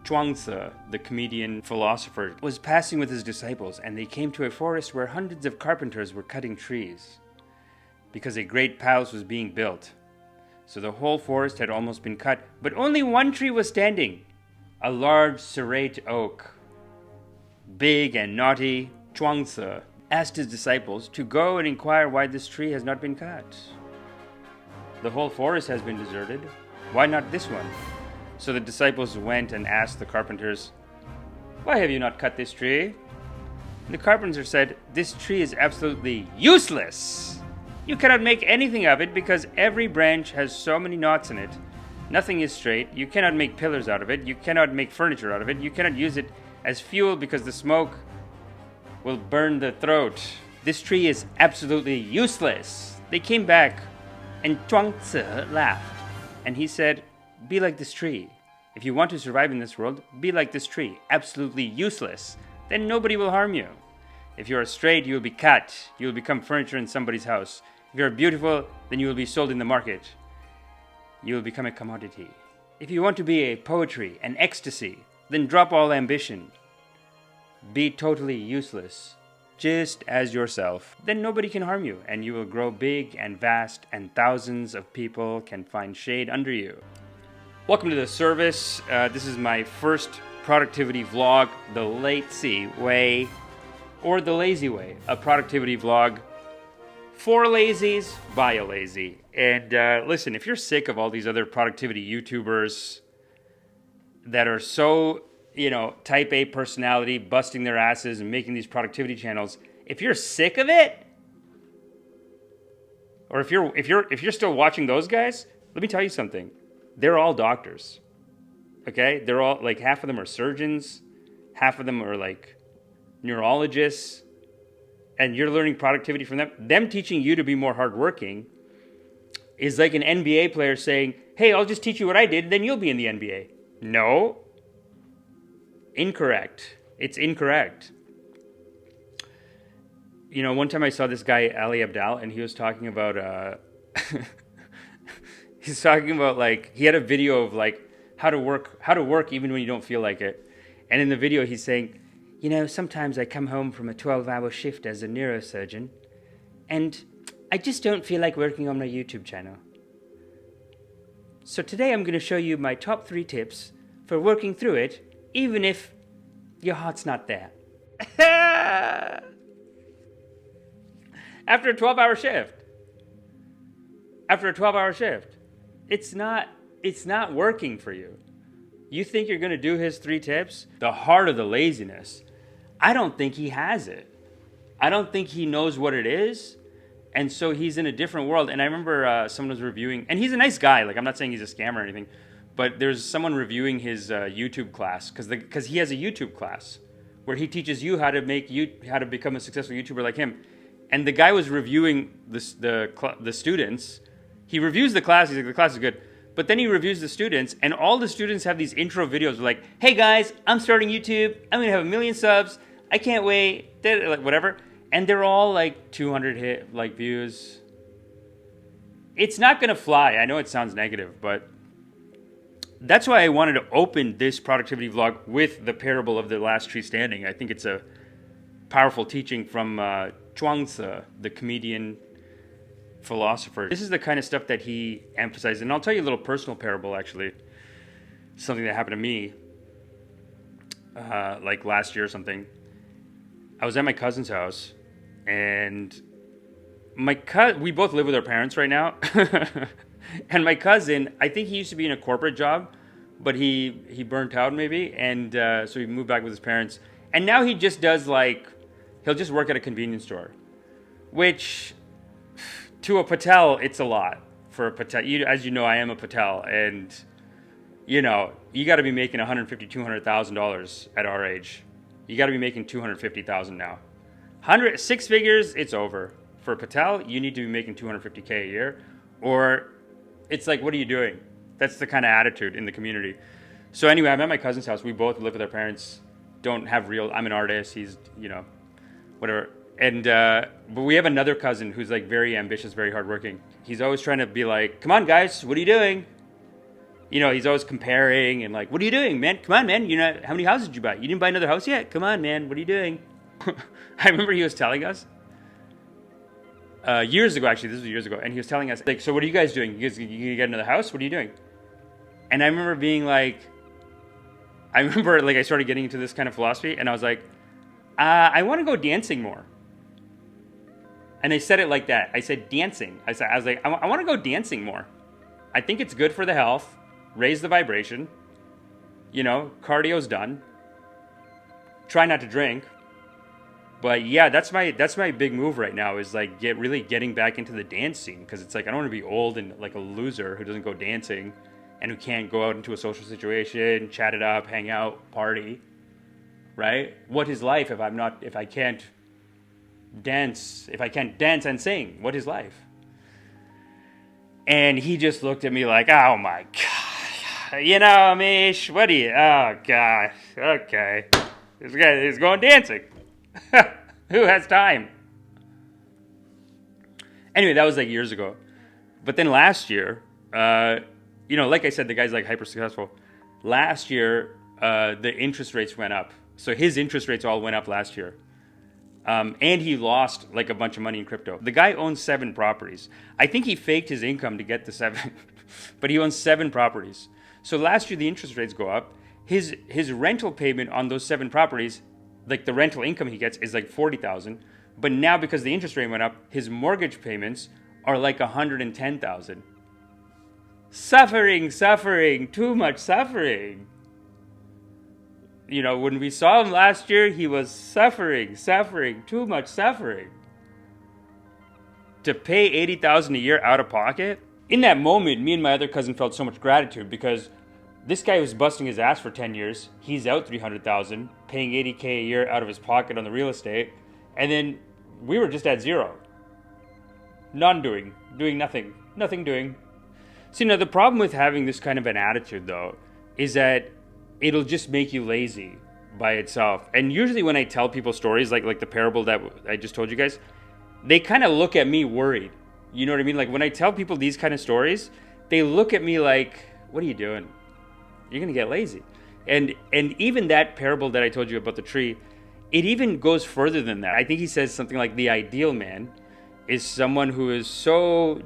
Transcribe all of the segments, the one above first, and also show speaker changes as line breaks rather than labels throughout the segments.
Zhuangzi, the comedian philosopher, was passing with his disciples, and they came to a forest where hundreds of carpenters were cutting trees because a great palace was being built. So the whole forest had almost been cut, but only one tree was standing, a large serrate oak. Big and naughty, Zhuangzi asked his disciples to go and inquire why this tree has not been cut. The whole forest has been deserted. Why not this one? So the disciples went and asked the carpenters, "Why have you not cut this tree?" The carpenter said, "This tree is absolutely useless. You cannot make anything of it because every branch has so many knots in it. Nothing is straight. You cannot make pillars out of it. You cannot make furniture out of it. You cannot use it as fuel because the smoke will burn the throat. This tree is absolutely useless." They came back, and Zhuangzi laughed, and he said, "Be like this tree. If you want to survive in this world, be like this tree, absolutely useless. Then nobody will harm you. If you are straight, you will be cut. You will become furniture in somebody's house. If you are beautiful, then you will be sold in the market. You will become a commodity. If you want to be a poetry, an ecstasy, then drop all ambition. Be totally useless, just as yourself. Then nobody can harm you, and you will grow big and vast, and thousands of people can find shade under you." Welcome to the service. This is my first productivity vlog, the Lei-Tzi way, or the lazy way, a productivity vlog for lazies by a lazy. And listen, if you're sick of all these other productivity YouTubers that are so, type A personality, busting their asses and making these productivity channels, if you're sick of it, or if you're still watching those guys, let me tell you something. They're all doctors. Okay? They're all, like, half of them are surgeons, half of them are, like, neurologists, and you're learning productivity from them. Them teaching you to be more hardworking is like an NBA player saying, "Hey, I'll just teach you what I did, then you'll be in the NBA." No. Incorrect. It's incorrect. One time I saw this guy, Ali Abdal, and he was talking about, he's talking about, like, he had a video of, like, how to work even when you don't feel like it. And in the video, he's saying, sometimes I come home from a 12-hour shift as a neurosurgeon, and I just don't feel like working on my YouTube channel. So today I'm going to show you my top 3 tips for working through it, even if your heart's not there. After a 12-hour shift. It's not working for you. You think you're going to do his 3 tips? The heart of the laziness. I don't think he has it. I don't think he knows what it is. And so he's in a different world. And I remember someone was reviewing, and he's a nice guy. Like, I'm not saying he's a scammer or anything, but there's someone reviewing his YouTube class because he has a YouTube class where he teaches you how to become a successful YouTuber like him. And the guy was reviewing the students. He reviews the class. He's like, the class is good. But then he reviews the students, and all the students have these intro videos like, "Hey guys, I'm starting YouTube. I'm gonna have 1 million subs. I can't wait." Like, whatever. And they're all like 200 views. It's not gonna fly. I know it sounds negative, but that's why I wanted to open this productivity vlog with the parable of the last tree standing. I think it's a powerful teaching from Zhuangzi, the comedian philosopher. This is the kind of stuff that he emphasized. And I'll tell you a little personal parable, actually. Something that happened to me, like last year or something. I was at my cousin's house, and we both live with our parents right now. And my cousin, I think he used to be in a corporate job, but he burnt out maybe, and so he moved back with his parents. And now he just does, like, he'll just work at a convenience store, which, to a Patel, it's a lot. For a Patel, as you know, I am a Patel, and, you got to be making $150,000, $200,000 at our age. You got to be making $250,000 now. 6 figures, it's over. For Patel, you need to be making $250K a year, or it's like, what are you doing? That's the kind of attitude in the community. So anyway, I'm at my cousin's house. We both live with our parents. I'm an artist. He's, whatever. And, but we have another cousin who's like very ambitious, very hardworking. He's always trying to be like, "Come on guys, what are you doing?" He's always comparing and like, what are you doing, man? Come on, man. How many houses did you buy? You didn't buy another house yet? Come on, man. What are you doing? I remember he was telling us years ago, actually, this was years ago, and he was telling us, like, so what are you guys doing? You guys you get another house? What are you doing? And I remember being like, I started getting into this kind of philosophy, and I was like, I want to go dancing more. And I said it like that. I said dancing. I was like, I want to go dancing more. I think it's good for the health, raise the vibration, cardio's done. Try not to drink. But yeah, that's my big move right now is like getting back into the dance scene, because it's like I don't want to be old and like a loser who doesn't go dancing and who can't go out into a social situation, chat it up, hang out, party. Right? What is life if I can't dance and sing? What is life? And he just looked at me like, oh my God, Amish, what do you, oh gosh, okay. This guy is going dancing. Who has time? Anyway, that was like years ago. But then last year, like I said, the guy's like hyper successful. Last year, the interest rates went up. So his interest rates all went up last year. And he lost like a bunch of money in crypto. The guy owns 7 properties. I think he faked his income to get the 7, but he owns 7 properties. So last year the interest rates go up. His rental payment on those 7 properties, like the rental income he gets, is like $40,000. But now because the interest rate went up, his mortgage payments are like $110,000. Suffering, too much suffering. When we saw him last year, he was suffering, too much suffering. To pay $80,000 a year out of pocket? In that moment, me and my other cousin felt so much gratitude because this guy was busting his ass for 10 years. He's out $300,000, paying $80K a year out of his pocket on the real estate. And then we were just at zero. Non-doing, doing nothing doing. See, now the problem with having this kind of an attitude, though, is that it'll just make you lazy by itself. And usually when I tell people stories like the parable that I just told you guys, they kind of look at me worried. You know what I mean? Like when I tell people these kind of stories, they look at me like, what are you doing? You're going to get lazy. And even that parable that I told you about the tree, it even goes further than that. I think he says something like the ideal man is someone who is so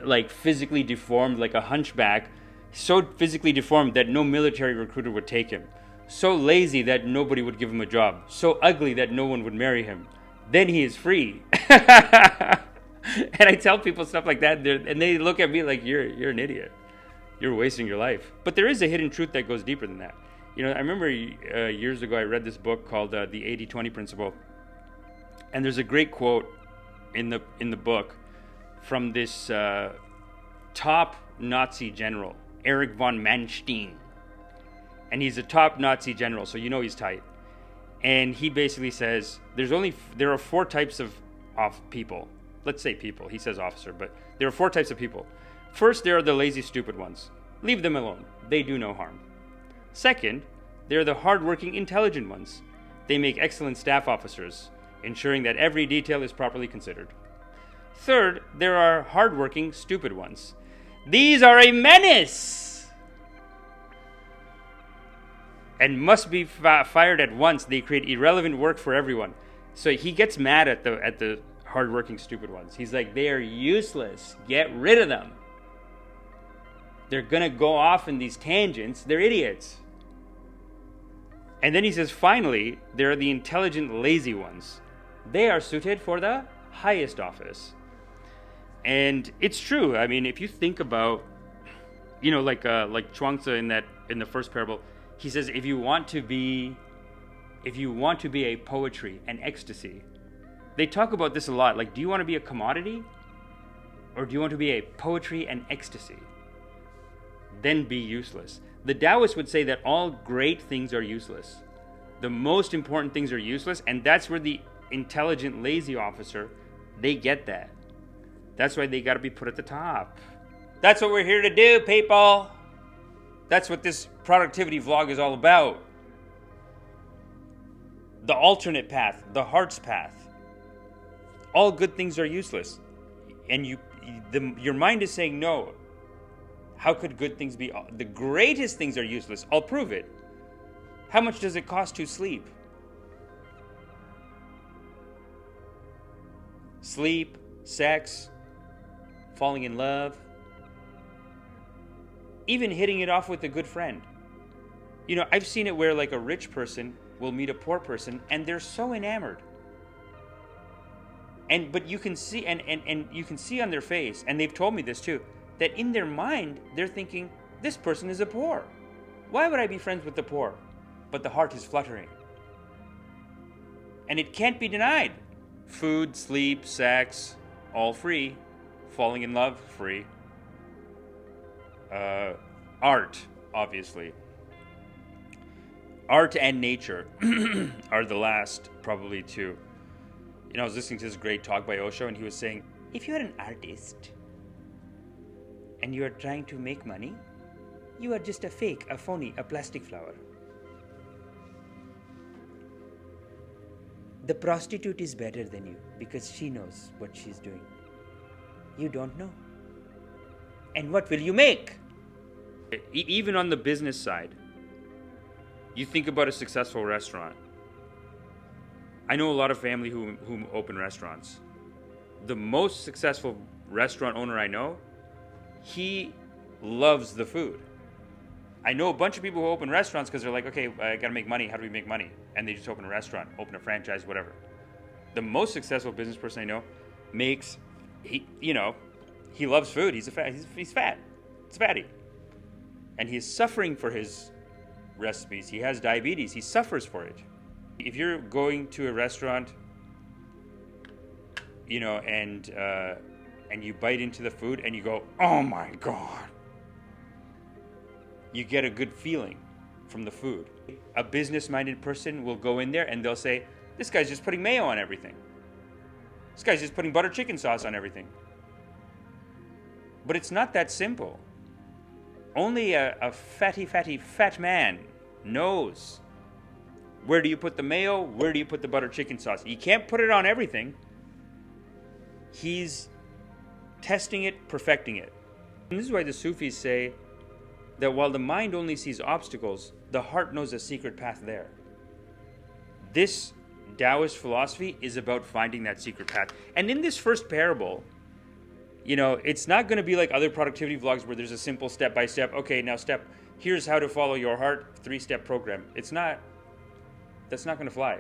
like physically deformed, like a hunchback, so physically deformed that no military recruiter would take him. So lazy that nobody would give him a job. So ugly that no one would marry him. Then he is free. And I tell people stuff like that, and they look at me like, you're an idiot. You're wasting your life. But there is a hidden truth that goes deeper than that. I remember years ago I read this book called The 80-20 Principle. And there's a great quote in the book from this top Nazi general, Erich von Manstein. And he's a top Nazi general, so he's tight. And he basically says there are 4 types of people. Let's say people. He says officer, but there are 4 types of people. First, there are the lazy, stupid ones. Leave them alone. They do no harm. Second, there are the hardworking, intelligent ones. They make excellent staff officers, ensuring that every detail is properly considered. Third, there are hardworking, stupid ones. These are a menace and must be fired at once. They create irrelevant work for everyone. So he gets mad at the hardworking, stupid ones. He's like, they are useless. Get rid of them. They're going to go off in these tangents. They're idiots. And then he says, finally, there are the intelligent, lazy ones. They are suited for the highest office. And it's true. I mean, if you think about, like Chuang-Tzu in the first parable, he says, if you want to be a poetry, an ecstasy, they talk about this a lot. Like, do you want to be a commodity? Or do you want to be a poetry and ecstasy? Then be useless. The Taoists would say that all great things are useless. The most important things are useless, and that's where the intelligent, lazy officer, they get that. That's why they got to be put at the top. That's what we're here to do, people. That's what this productivity vlog is all about. The alternate path, the heart's path. All good things are useless. And your mind is saying no. How could good things be? The greatest things are useless. I'll prove it. How much does it cost to sleep? Sleep, sex, falling in love, even hitting it off with a good friend. You know, I've seen it where like a rich person will meet a poor person and they're so enamored. But you can see and you can see on their face, and they've told me this too, that in their mind they're thinking, this person is a poor. Why would I be friends with the poor? But the heart is fluttering. And it can't be denied. Food, sleep, sex, all free. Falling in love, free. Art, obviously. Art and nature are the last, probably, two. You know, I was listening to this great talk by Osho, and he was saying, if you're an artist and you are trying to make money, you are just a fake, a phony, a plastic flower. The prostitute is better than you because she knows what she's doing. You don't know. And what will you make? Even on the business side, you think about a successful restaurant. I know a lot of family who open restaurants. The most successful restaurant owner I know, he loves the food. I know a bunch of people who open restaurants because they're like, okay, I gotta make money. How do we make money? And they just open a restaurant, open a franchise, whatever. The most successful business person I know he loves food. He's fat. It's fatty. And he's suffering for his recipes. He has diabetes. He suffers for it. If you're going to a restaurant, you know, and you bite into the food and you go, oh my God. You get a good feeling from the food. A business-minded person will go in there and they'll say, this guy's just putting mayo on everything. This guy's just putting butter chicken sauce on everything. But it's not that simple. Only a fat man knows. Where do you put the mayo? Where do you put the butter chicken sauce? You can't put it on everything. He's testing it, perfecting it. And this is why the Sufis say that while the mind only sees obstacles, the heart knows a secret path there. This Taoist philosophy is about finding that secret path. And in this first parable, you know, it's not going to be like other productivity vlogs where there's a simple step-by-step, okay, now here's how to follow your heart, 3-step program. That's not going to fly.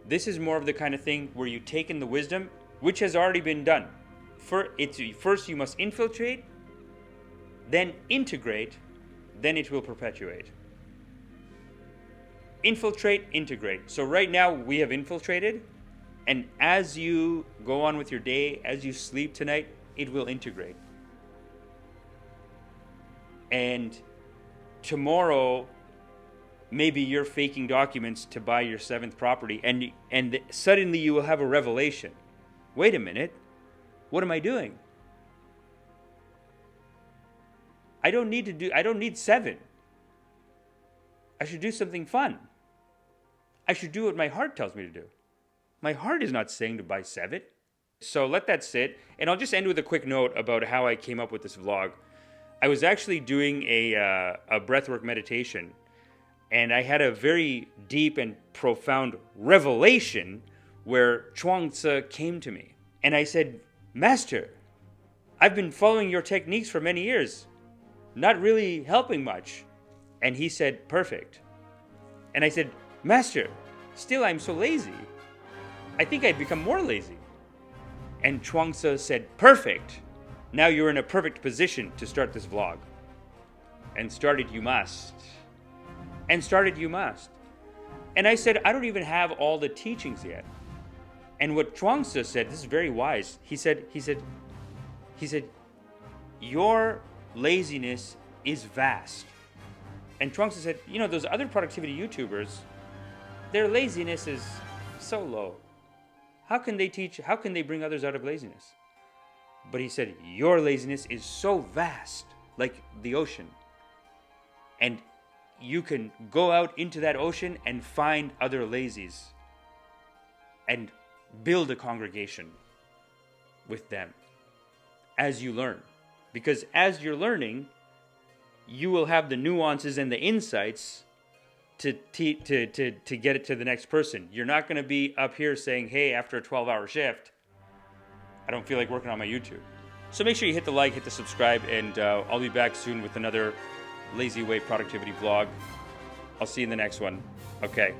This is more of the kind of thing where you take in the wisdom, which has already been done. First you must infiltrate, then integrate, then it will perpetuate. Infiltrate, integrate. So right now we have infiltrated, and as you go on with your day, as you sleep tonight, it will integrate. And tomorrow, maybe you're faking documents to buy your 7th property, and suddenly you will have a revelation. Wait a minute, what am I doing? I don't need 7. I should do something fun. I should do what my heart tells me to do. My heart is not saying to buy 7. So let that sit. And I'll just end with a quick note about how I came up with this vlog. I was actually doing a breathwork meditation, and I had a very deep and profound revelation where Chuang-Tzu came to me. And I said, Master, I've been following your techniques for many years, not really helping much. And he said, perfect. And I said, Master, still I'm so lazy. I think I've become more lazy. And Chuang-Tzu said, perfect. Now you're in a perfect position to start this vlog. And start it you must. And start it you must. And I said, I don't even have all the teachings yet. And what Chuang-Tzu said, this is very wise. He said, your laziness is vast. And Chuang-Tzu said, you know, those other productivity YouTubers, their laziness is so low. How can they bring others out of laziness? But he said, your laziness is so vast, like the ocean. And you can go out into that ocean and find other lazies and build a congregation with them as you learn. Because as you're learning, you will have the nuances and the insights to get it to the next person. You're not going to be up here saying, hey, after a 12-hour shift, I don't feel like working on my YouTube. So make sure you hit the like, hit the subscribe, and I'll be back soon with another Lazy Way productivity vlog. I'll see you in the next one. Okay.